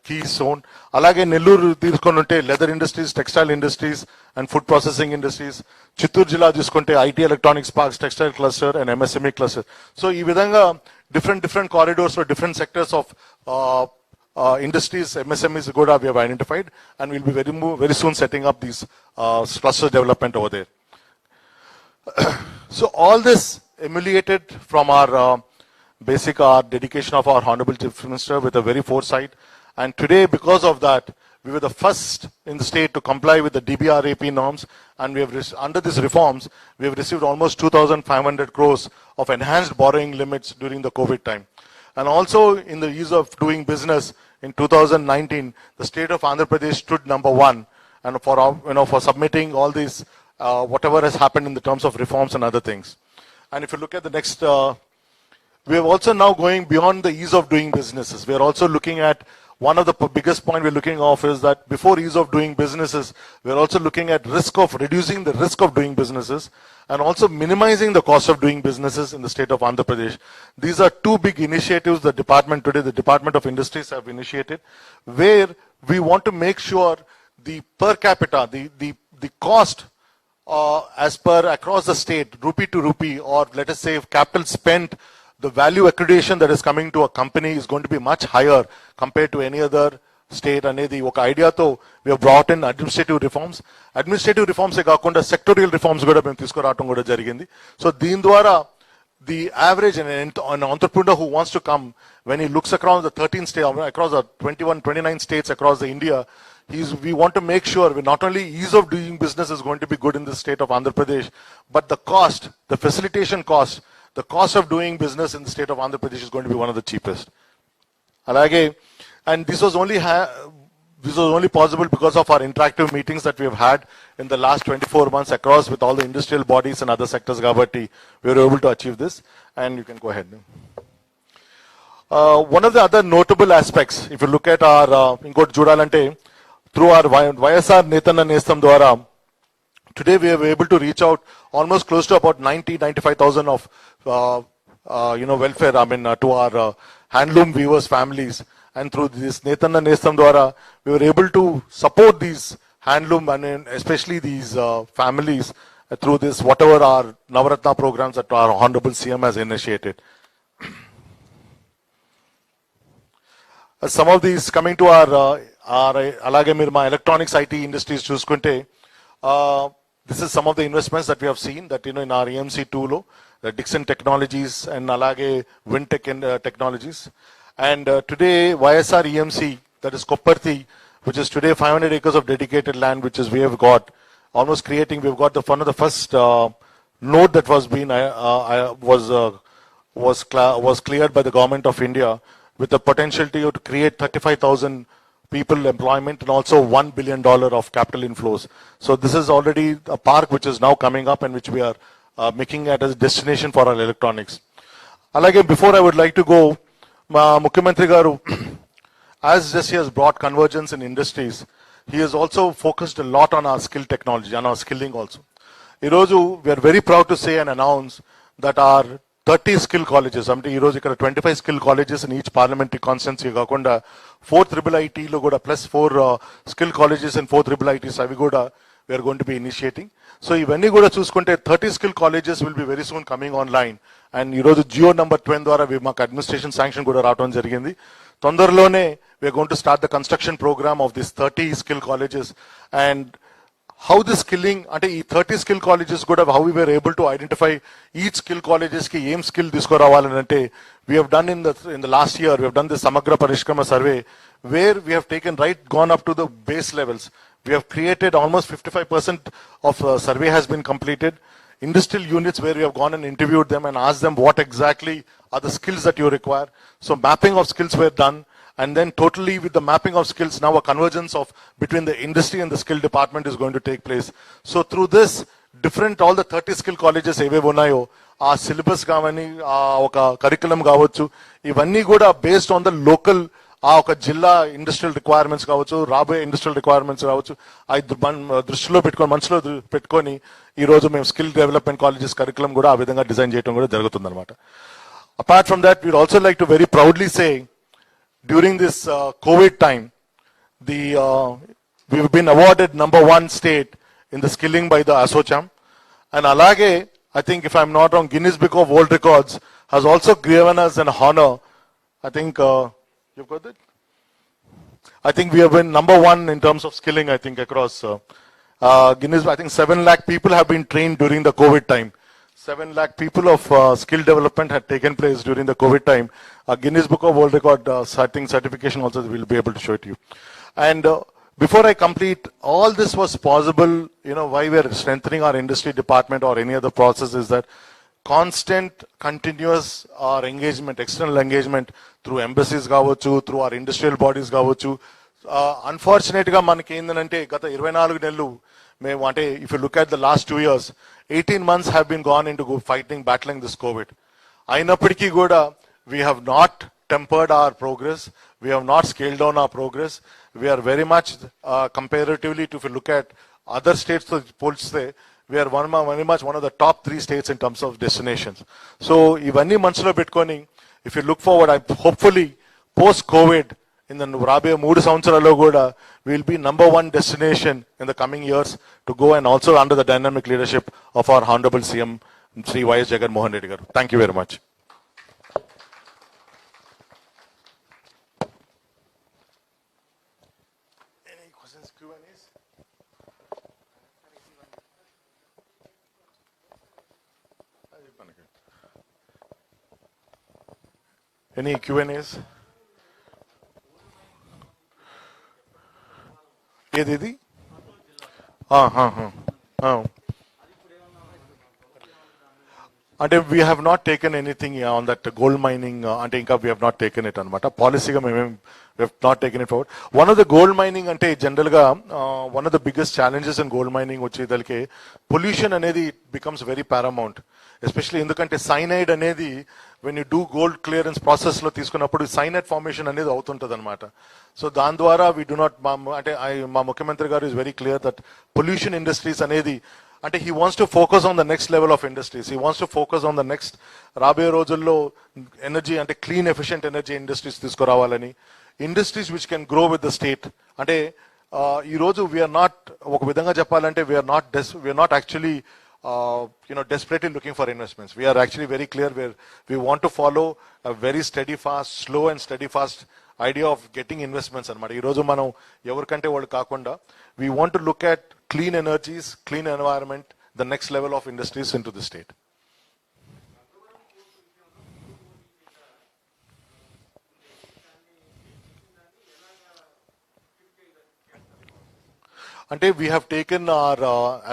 key zone. Alage Nellore తీసుకుంటే leather industries, textile industries and food processing industries. Chittoor జిల్లా తీసుకుంటే IT electronics parks, textile cluster and MSME cluster. So ఈ విధంగా different corridors for different sectors of industries, MSMEs కూడా we have identified and we'll be very soon setting up these cluster development over there. So all this emulated from our dedication of our Honorable Chief Minister with a very foresight. And today, because of that, we were the first in the state to comply with the DBRAP norms, and we have under these reforms, we have received almost 2,500 crores of enhanced borrowing limits during the COVID time. And also in the ease of doing business in 2019, the state of Andhra Pradesh stood number one, and for submitting all these whatever has happened in the terms of reforms and other things. And if you look at the next, we are also now going beyond the ease of doing businesses. We are also looking at one of the biggest point we're looking off is that before ease of doing businesses, we're also looking at reducing the risk of doing businesses and also minimizing the cost of doing businesses in the state of Andhra Pradesh. These are two big initiatives the department today, the Department of Industries have initiated, where we want to make sure the per capita, the cost as per across the state, rupee to rupee, or let us say capital spent, the value accreditation that is coming to a company is going to be much higher compared to any other state. Anedi oka idea to we have brought in administrative reforms e kaakunda sectorial reforms kuda మేము తీసుకురావడం కూడా జరిగింది. So దీని ద్వారా the average and an entrepreneur who wants to come, when he looks across the 13 states, across the 29 states across the India, we want to make sure we not only ease of doing business is going to be good in the state of Andhra Pradesh, but the cost, the facilitation cost, the cost of doing business in the state of Andhra Pradesh is going to be one of the cheapest. Alage, and this was only possible because of our interactive meetings that we have had in the last 24 months across with all the industrial bodies and other sectors. Gabati, we were able to achieve this, and you can go ahead. One of the other notable aspects, if you look at our Inkot Judalante, through our YSR Netanna Nestam Dwara, today we are able to reach out almost close to about 95,000 of welfare, to our handloom weavers families. And through this Netanna Nestam Dwara, we were able to support these handloom and especially these families through this, whatever our Navaratna programs that our Honorable CM has initiated. Some of these coming to our alage Mirma electronics IT industries chuskunte, this is some of the investments that we have seen that in our EMC tool, the Dixon Technologies and alage Wintech Technologies. And today YSR EMC, that is Kopparthi, which is today 500 acres of dedicated land, which is we have got almost creating. We've got one of the first node that was was cleared by the government of India with the potential to create 35,000 people employment and also $1 billion of capital inflows. So this is already a park which is now coming up and which we are making it as a destination for our electronics. Alage, before I would like to go, Mukhyamantri Garu, as just he has brought convergence in industries, he has also focused a lot on our skill technology and our skilling also. Iroju, we are very proud to say and announce that our 30 skill colleges, Iroju ikkada 25 skill colleges in each parliamentary constituency kaakunda 4 IIIT lo kuda plus 4 skill colleges and 4 IIITs avi kuda we are going to be initiating. So ivanni kuda chuskunte 30 skill colleges will be very soon coming online. And Iroju Geo number 12 ద్వారా we మాకు administration sanction కూడా రావడం జరిగింది. తొందరలోనే we are going to start the construction program of these 30 skill colleges. And how the skilling, అంటే ఈ 30 skill colleges కూడా how we were able to identify each skill colleges కి ఏం skill తీసుకురావాలని అంటే we have done in the last year, we have done the Samagra Parishkrama survey where we have gone up to the base levels. We have created almost 55% of survey has been completed. Industrial units where we have gone and interviewed them and asked them what exactly are the skills that you require. So mapping of skills were done, and then totally with the mapping of skills, now a convergence of between the industry and the skill department is going to take place. So through this, all the 30 skill colleges eve unayo, our syllabus gavani, oka curriculum gavochu, ivanni kuda based on the local ఒక జిల్లా industrial requirements కావచ్చు, రాబోయే industrial requirements కావచ్చు, దృష్టిలో పెట్టుకొని మనసులో పెట్టుకొని ఈ రోజు మేము స్కిల్ డెవలప్మెంట్ కాలేజెస్ కరికులం కూడా ఆ విధంగా డిజైన్ చేయడం కూడా జరుగుతుంది అనమాట. Apart from that we'd also like to very proudly say during this Covid time we've been awarded number 1 state in the skilling by the ASSOCHAM, and alage I think if I'm not wrong, Guinness Book of World Records has also given us an honor. I think you've got it? I think we have been number 1 in terms of skilling, I think, across Guinness. I think 7 lakh people have been trained during the COVID time. 7 lakh people of skill development had taken place during the COVID time. Guinness Book of World Record, I think certification also we'll be able to show it to you. And before I complete, all this was possible, why we're strengthening our industry department or any other process is that constant, continuous our engagement, external engagement through embassies కావచ్చు, through our industrial bodies కావచ్చు. Unfortunately గా మనకి ఏంటంటే గత 24 నెలలు మేము అంటే if you look at the last 2 years, 18 months have been gone into battling this COVID. అయినప్పటికీ కూడా we have not tempered our progress. We have not scaled down our progress. We are very much comparatively, if you look at other states, we are very much one of the top 3 states in terms of destinations. So, ivanni mansulo pettukoni, if you look forward, hopefully post-COVID, in the రాబోయే 3 సంవత్సరాల్లో కూడా we will be number 1 destination in the coming years to go, and also under the dynamic leadership of our Honorable CM Sri Y.S. Jagan Mohan Reddy garu. Thank you very much. Any questions, Q&As? Any Q&As? ఏది అంటే we have not taken anything on that gold mining అంటే ఇంకా we have not taken it అన్నమాట పాలసీగా మేము we have not taken it forward. One of the gold mining అంటే general గా one of the biggest challenges in gold mining వచ్చేదలికే pollution అనేది becomes very paramount, especially ఎందుకంటే cyanide అనేది when you do gold clearance process లో తీసుకున్నప్పుడు cyanide formation అనేది అవుతుంటది అన్నమాట. So దాని ద్వారా we do not అంటే మా ముఖ్యమంత్రి గారు is very clear that pollution industries అనేది అంటే he wants to focus on the next level of industries. He wants to focus on the next రాబోయే రోజుల్లో ఎనర్జీ అంటే క్లీన్ ఎఫిషియెంట్ ఎనర్జీ ఇండస్ట్రీస్ తీసుకురావాలని, industries which can grow with the state. అంటే ఈ రోజు we are not, ఒక విధంగా చెప్పాలంటే we are not actually desperately looking for investments. We are actually very clear where we want to follow a very steady fast, slow and steady fast idea of getting investments అన్నమాట. ఈ రోజు మనం ఎవరికంటే వాళ్ళు కాకుండా we want to look at clean energies, clean environment, the next level of industries into the state. అంటే we have taken our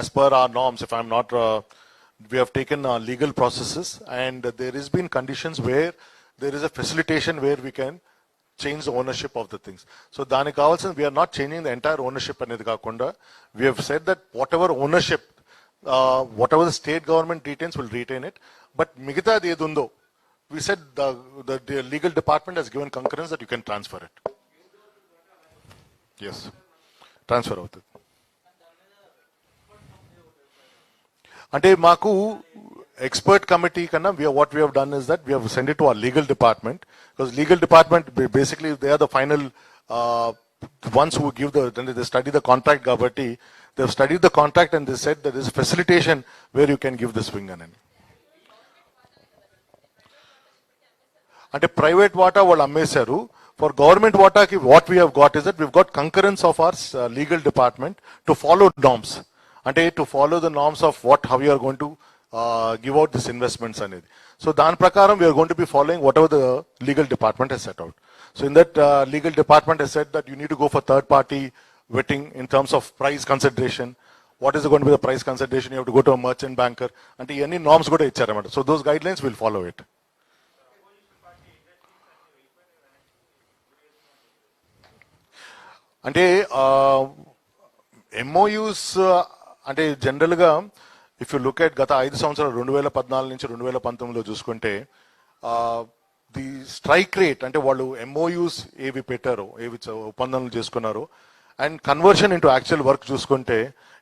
as per our norms, if I'm not we have taken legal processes, and there has been conditions where there is a facilitation where we can change the ownership of the things. So దానికి కావాల్సిన we are not changing the entire ownership అనేది కాకుండా we have said that whatever ownership whatever the state government retains will retain it, but మిగతాది ఏది ఉందో we said the legal department has given concurrence that you can transfer it. Yes, transfer అవుతుంది. అంటే మాకు expert committee kanda what we have done is that we have sent it to our legal department, because legal department basically they are the final ones who give they study the contract kabatti they have studied the contract and they said there is facilitation where you can give this wing ani. Ante private వాటా వాళ్ళు అమ్మేశారు. For government వాటా ki what we have got is that we've got concurrence of our legal department to follow norms, ante to follow the norms of how we are going to give out this investments అనేది. So దాని ప్రకారం we are going to be following whatever the legal department has set out. So in that legal department has said that you need to go for third party vetting in terms of price consideration. What is going to be the price consideration? You have to go to a merchant banker. అంటే ఇవన్నీ norms కూడా ఇచ్చారన్నమాట. So those guidelines will follow it. అంటే MOUs అంటే general గా if you look at గత 5 సంవత్సరాలు 2014 నుంచి 2019లో చూసుకుంటే ది స్ట్రైక్ రేట్ అంటే వాళ్ళు MOUs ఏవి పెట్టారో ఏవి ఒప్పందాలు చేసుకున్నారో and conversion into actual work చూసుకుంటే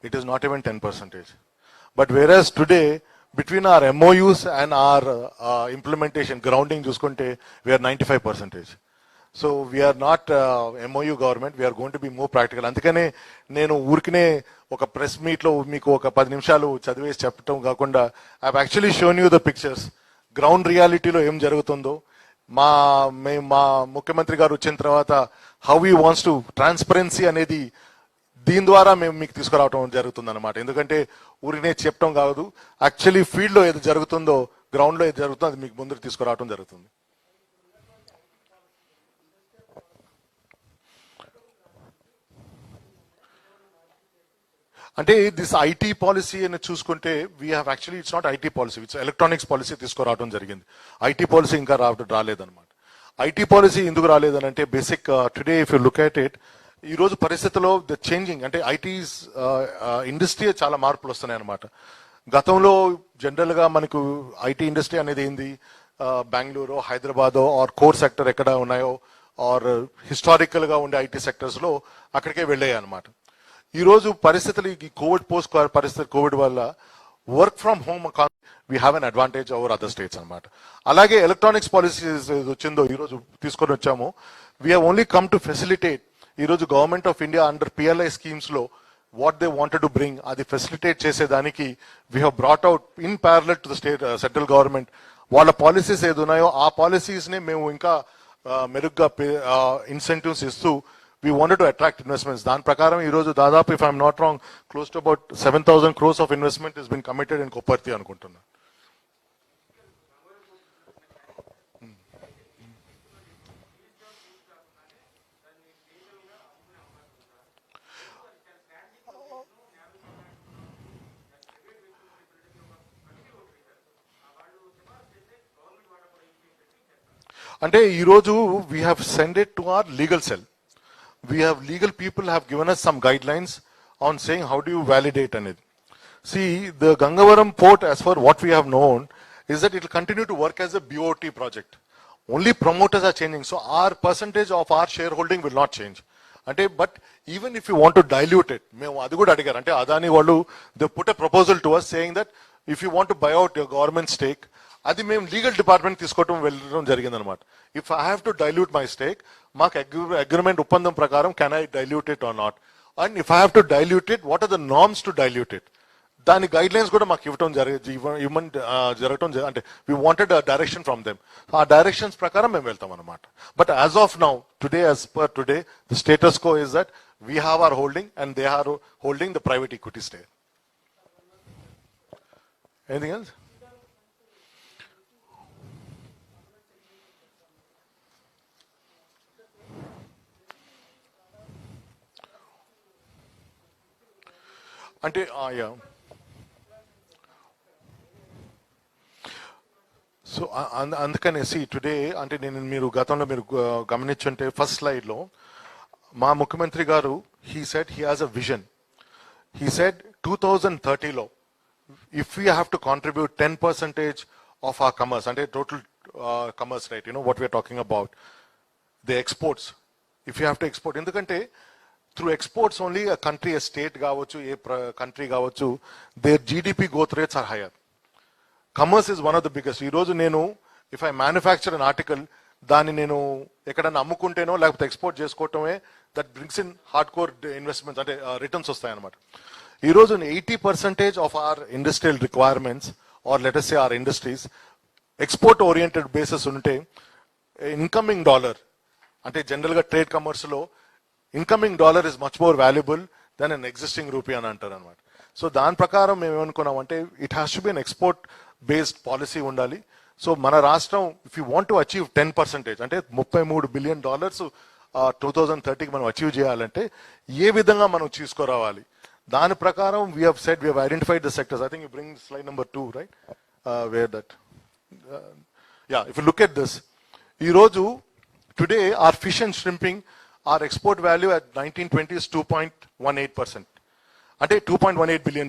it is not even 10%. But whereas today between our MOUs and our implementation grounding చూసుకుంటే we are 95%. So we are not MOU government, we are going to be more practical. అందుకనే నేను ఊరికినే ఒక press meet లో మీకు ఒక 10 నిమిషాలు చదివేసి చెప్పటం కాకుండా I have actually shown you the pictures. Ground రియాలిటీలో ఏం జరుగుతుందో మా ముఖ్యమంత్రి గారు వచ్చిన తర్వాత how he wants to transparency అనేది దీని ద్వారా మేము మీకు తీసుకురావటం జరుగుతుంది అనమాట. ఎందుకంటే ఊరినే చెప్పటం కాదు, యాక్చువల్లీ ఫీల్డ్ లో ఏది జరుగుతుందో గ్రౌండ్ లో ఏది జరుగుతుందో అది మీకు ముందుకు తీసుకురావటం జరుగుతుంది. అంటే దిస్ ఐటీ పాలసీ అని చూసుకుంటే we have actually it's not IT policy, it's electronics policy తీసుకురావడం జరిగింది. ఐటీ పాలసీ ఇంకా రాలేదన్నమాట. ఐటీ పాలసీ ఎందుకు రాలేదని అంటే basic today if you look at it, ఈ రోజు పరిస్థితుల్లో ద చేంజింగ్ అంటే ఐటీస్ ఇండస్ట్రీ చాలా మార్పులు వస్తున్నాయి అనమాట. గతంలో జనరల్ గా మనకు ఐటీ ఇండస్ట్రీ అనేది ఏంది, Bengaluru, Hyderabad or core sector ఎక్కడ ఉన్నాయో ఆర్ హిస్టారికల్ గా ఉండే ఐటీ సెక్టర్స్ లో అక్కడికే వెళ్ళాయి అనమాట. ఈ రోజు పరిస్థితులు ఈ కోవిడ్ పోస్ట్ పరిస్థితి, కోవిడ్ వల్ల work from home we have an advantage over other states అనమాట. అలాగే ఎలక్ట్రానిక్స్ పాలసీస్ వచ్చిందో ఈ రోజు తీసుకొని వచ్చాము, we have only come to facilitate. ఈ రోజు government of India under PLI schemes లో what they wanted to bring అది ఫెసిలిటేట్ చేసేదానికి we have brought out in parallel to the state central government. వాళ్ళ పాలసీస్ ఏది ఉన్నాయో ఆ పాలసీస్ ని మేము ఇంకా మెరుగ్గా ఇన్సెంటివ్స్ ఇస్తూ we wanted to attract investments. దాని ప్రకారం ఈ రోజు దాదాపు if I'm not wrong close to about 7,000 crores of investment has been committed in Koparthi అనుకుంటున్నా. అంటే ఈ రోజు we have sent it to our legal cell. We have legal people have given us some guidelines on saying how do you validate on it. See, the Gangavaram port, as for what we have known, is that it will continue to work as a BOT project. Only promoters are changing, so our percentage of our shareholding will not change. Ante, but even if you want to dilute it, adi kuda adigaru. Ante Adani vallu they put a proposal to us saying that if you want to buy out your government stake, అది మేము legal department తీసుకోవడం వెళ్ళడం జరిగింది అనమాట. If I have to dilute my stake, మాకు agreement ఒప్పందం ప్రకారం can I dilute it or not, and if I have to dilute it what are the norms to dilute it, దాని గైడ్ లైన్స్ కూడా మాకు ఇవ్వడం జరగటం అంటే we wanted direction from them. ఆ డైరెక్షన్స్ ప్రకారం మేము వెళ్తాం అనమాట. But as of now today, as per today, the status quo is that we have hour holding and they are holding the private equity stake. Anything else? అంటే so అందుకనేసి today అంటే మీరు గతంలో మీరు గమనించుంటే ఫస్ట్ స్లైడ్ లో మా ముఖ్యమంత్రి గారు he said he has a vision. He said 2030లో if we have to contribute 10% of our commerce, అంటే total commerce, right, you know what we are talking about the exports. If you have to export, ఎందుకంటే through exports only a country, a state కావచ్చు, ఏ country కావచ్చు, their GDP growth rates are higher. Commerce is one of the biggest. ఈ రోజు నేను if I manufacture an article, దాన్ని నేను ఎక్కడన్నా అమ్ముకుంటేనో లేకపోతే ఎక్స్పోర్ట్ చేసుకోవటమే that brings in hard core investments, అంటే రిటర్న్స్ వస్తాయి అనమాట. ఈ రోజు 80% of our industrial requirements are let us say our industries export oriented basis ఉంటే ఇన్కమింగ్ డాలర్, అంటే జనరల్ గా ట్రేడ్ కమర్స్ లో incoming dollar is much more valuable than an existing rupee అని అంటారు అనమాట. సో దాని ప్రకారం మేము ఏమనుకున్నామంటే it has to be an export based policy ఉండాలి. సో మన రాష్ట్రం if you want to achieve 10%, అంటే $33 బిలియన్ 2030కి మనం అచీవ్ చేయాలంటే ఏ విధంగా మనం తీసుకురావాలి, దాని ప్రకారం we have said, we have identified the sectors. I think you bring slide number 2, right, where that if you look at this, ఈ రోజు today are fish and shrimping, our export value at 1920 is 2.18%, అంటే $2.18 billion.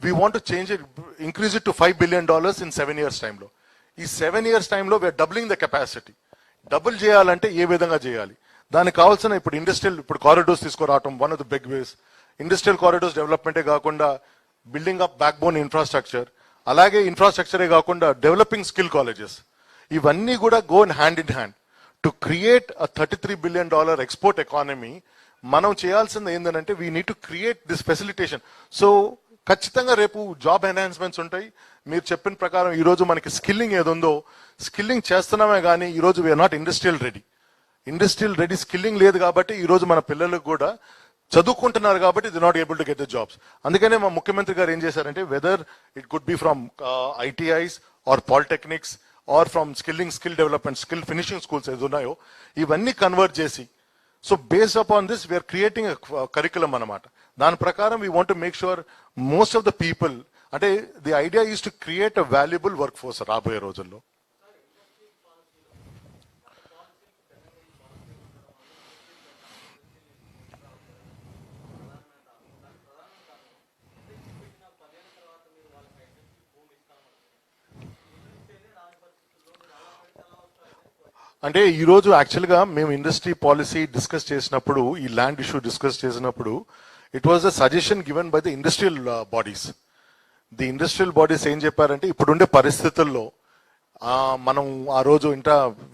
We want to change it, increase it to $5 billion in 7 years time లో. ఈ 7 years time లో we're doubling the capacity. Double చేయాలంటే ఏ విధంగా చేయాలి, దానికి కావాల్సిన ఇప్పుడు ఇండస్ట్రియల్ కారిడోర్స్ తీసుకురావటం one of the big ways. Industrial corridors డెవలప్మెంటే కాకుండా building up backbone infrastructure, అలాగే ఇన్ఫ్రాస్ట్రక్చరే కాకుండా డెవలపింగ్ స్కిల్ కాలేజెస్, ఇవన్నీ కూడా go hand in hand. To create a $33 billion export economy మనం చేయాల్సింది ఏంటంటే we need to create this facilitation. So ఖచ్చితంగా రేపు జాబ్ ఎన్హాన్స్మెంట్స్ ఉంటాయి. మీరు చెప్పిన ప్రకారం ఈ రోజు మనకి స్కిల్లింగ్ ఏది ఉందో స్కిల్లింగ్ చేస్తున్నామే కానీ ఈ రోజు we are not industrial ready. Industrial ready skilling లేదు కాబట్టి ఈ రోజు మన పిల్లలకు కూడా చదువుకుంటున్నారు కాబట్టి they not able to get the jobs. అందుకనే మా ముఖ్యమంత్రి గారు ఏం చేశారంటే whether it could be from ITIs or polytechnics or from skill development, skill finishing schools ఏది ఉన్నాయో ఇవన్నీ కన్వర్ట్ చేసి, so based upon this we are creating curriculum అన్నమాట. దాని ప్రకారం we want to make sure most of the people, అంటే the idea is to create a valuable work force రాబోయే రోజుల్లో. అంటే ఈరోజు యాక్చువల్గా మేము ఇండస్ట్రీ పాలసీ డిస్కస్ చేసినప్పుడు, ఈ ల్యాండ్ ఇష్యూ డిస్కస్ చేసినప్పుడు, it was a suggestion given by the industrial bodies. The industrial bodies ఏం చెప్పారంటే, ఇప్పుడుండే పరిస్థితుల్లో మనం ఆ రోజు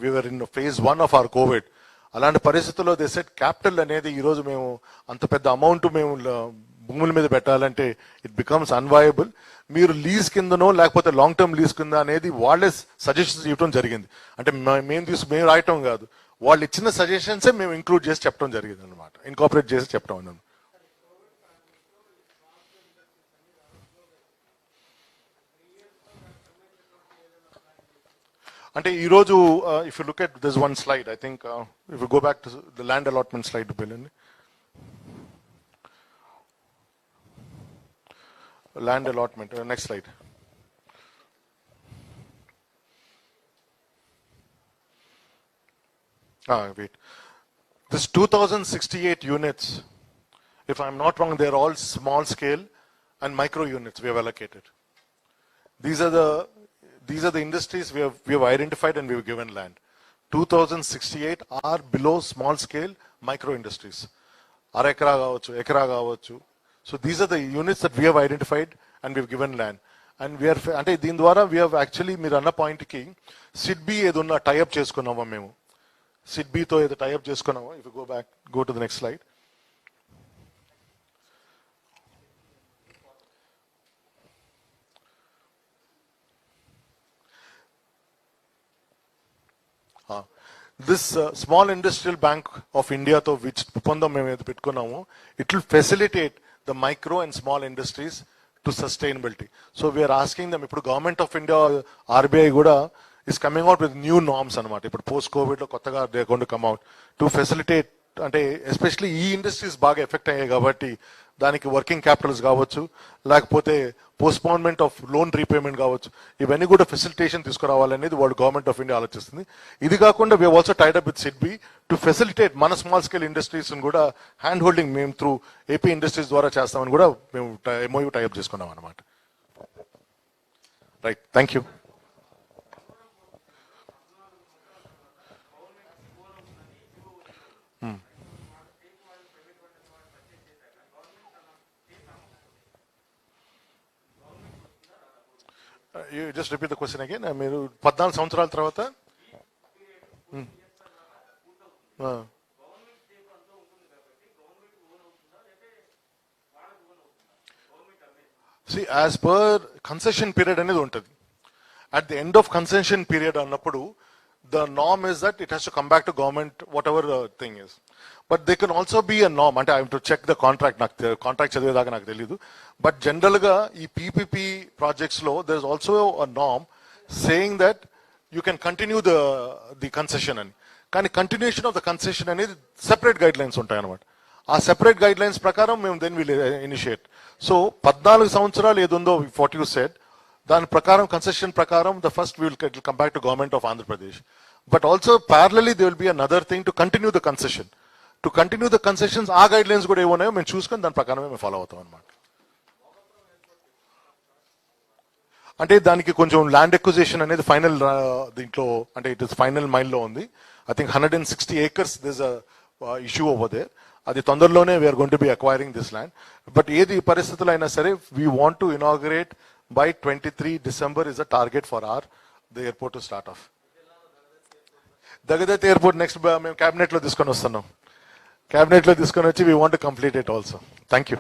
we are in phase 1 of our Covid, అలాంటి పరిస్థితుల్లో దే సెట్ క్యాపిటల్ అనేది ఈరోజు మేము అంత పెద్ద అమౌంట్ మేము భూముల మీద పెట్టాలంటే ఇట్ బికమ్స్ అన్వయబుల్. మీరు లీజ్ కిందనో లేకపోతే లాంగ్ టర్మ్ లీజ్ కింద అనేది వాళ్ళే సజెషన్స్ ఇవ్వడం జరిగింది. అంటే మేము రాయటం కాదు, వాళ్ళు ఇచ్చిన సజెషన్సే మేము ఇంక్లూడ్ చేసి చెప్పడం జరిగింది అనమాట, ఇన్కాపరేట్ చేసి చెప్పడం అన్నది. అంటే ఈరోజు if you look at this one slide, I think if you go back to the land allotment slide వెళ్ళండి. Land allotment, next slide. Wait. This 2068 units, if I'm not wrong, they're all small scale and micro units we have allocated. These are the industries we have identified and we have given land. 2068 are below small scale micro industries. Arekra gavachu, ekra gavachu. So these are the units that we have identified and we have given land. And we are, అంటే దీని ద్వారా we have actually, మీరు అన్న పాయింట్కి సిడ్బీ ఏదన్నా tie up చేసుకున్నామా మేము, సిడ్బీతో ఏదో టైఅప్ చేసుకున్నామా. If go back, go to the next slide. This small industrial bank of ఇండియాతో విచ్ ఒప్పందం మేము ఏదో పెట్టుకున్నాము, it will facilitate the micro and small industries to sustainability. So we are asking them, ఇప్పుడు గవర్నమెంట్ ఆఫ్ ఇండియా ఆర్బీఐ కూడా is coming out with new norms అనమాట. ఇప్పుడు post Covid లో కొత్తగా they going to come out to facilitate, అంటే especially ఈ industries బాగా effect అయ్యాయి కాబట్టి దానికి వర్కింగ్ క్యాపిటల్స్ కావచ్చు, లేకపోతే పోస్ట్పోన్మెంట్ ఆఫ్ లోన్ రీపేమెంట్ కావచ్చు, ఇవన్నీ కూడా ఫెసిలిటేషన్ తీసుకురావాలనేది వాళ్ళు గవర్నమెంట్ ఆఫ్ ఇండియా ఆలోచిస్తుంది. ఇది కాకుండా we also tied up with SIDBI to facilitate మన స్మాల్ స్కేల్ ఇండస్ట్రీస్ కూడా హ్యాండ్ హోల్డింగ్ మేము త్రూ ఏపీ ఇండస్ట్రీస్ ద్వారా చేస్తామని కూడా మేము ఎంఓయూ టైఅప్ చేసుకున్నాం అనమాట. Right, thank you. You just repeat the question again. మీరు 14 సంవత్సరాల తర్వాత see, as per concession period అనేది ఉంటుంది. At the end of concession period అన్నప్పుడు the norm is that it has to come back to government, whatever the thing is. But there can also be a norm, అంటే I have to check the contract, నాకు contract చదివేదాకా నాకు తెలియదు. But general గా ఈ PPP projects లో there is also a norm saying that you can continue the concession అని. కానీ continuation of the concession అనేది సెపరేట్ గైడ్ లైన్స్ ఉంటాయి అనమాట. ఆ సెపరేట్ గైడ్ లైన్స్ ప్రకారం మేము దెన్ విల్ ఇనిషియేట్. సో 14 సంవత్సరాలు ఏదుందో వాట్ యూ సెడ్, దాని ప్రకారం కన్సెషన్ ప్రకారం the first will come back to government of Andhra Pradesh. But also ప్యారలీ they will be another thing to continue the concession. To continue the concessions ఆ guide lines కూడా ఏమున్నాయో మేము చూసుకొని దాని ప్రకారమే మేము ఫాలో అవుతాం అనమాట. అంటే దానికి కొంచెం ల్యాండ్ ఎక్విజిషన్ అనేది ఫైనల్ దీంట్లో, అంటే ఇట్ ఇస్ ఫైనల్ మైల్ లో ఉంది. I think 160 acres this issue over there. అది తొందరలోనే we are going to be acquiring this land. But ఏది పరిస్థితులు అయినా సరే we want to inaugurate by 23 December is a target for the airport to start off. Dagadati airport next మేము cabinet లో తీసుకొని వస్తున్నాం. cabinet లో తీసుకొని వచ్చి we want to complete it also. Thank you.